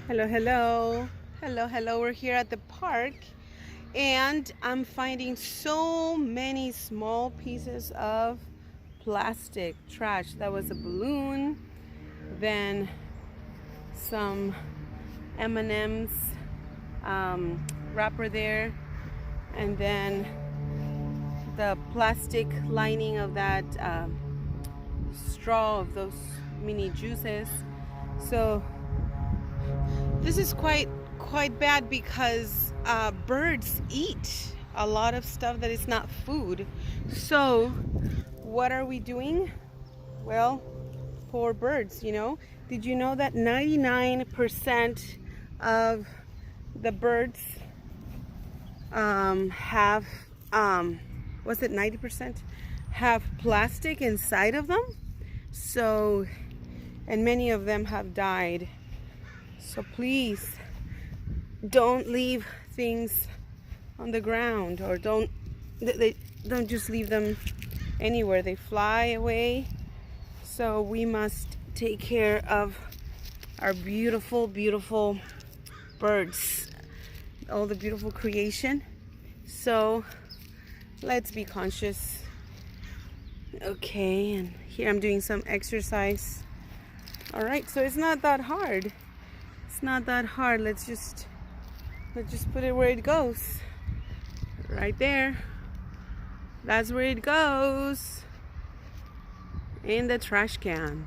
Hello, hello. Hello, hello. We're here at the park and I'm finding so many small pieces of plastic trash. That was a balloon, then some M&M's wrapper there, and then the plastic lining of that straw of those mini juices. So this is quite bad because birds eat a lot of stuff that is not food. So what are we doing? Well, poor birds, you know. Did you know that 99% of the birds have was it 90% have plastic inside of them? So, and many of them have died. So please don't leave things on the ground, or they don't just leave them anywhere. They fly away. So we must take care of our beautiful birds, all the beautiful creation. So let's be conscious. Okay, and here I'm doing some exercise. All right, so it's not that hard. It's not that hard. Let's just put it where it goes. Right there. That's where it goes. In the trash can.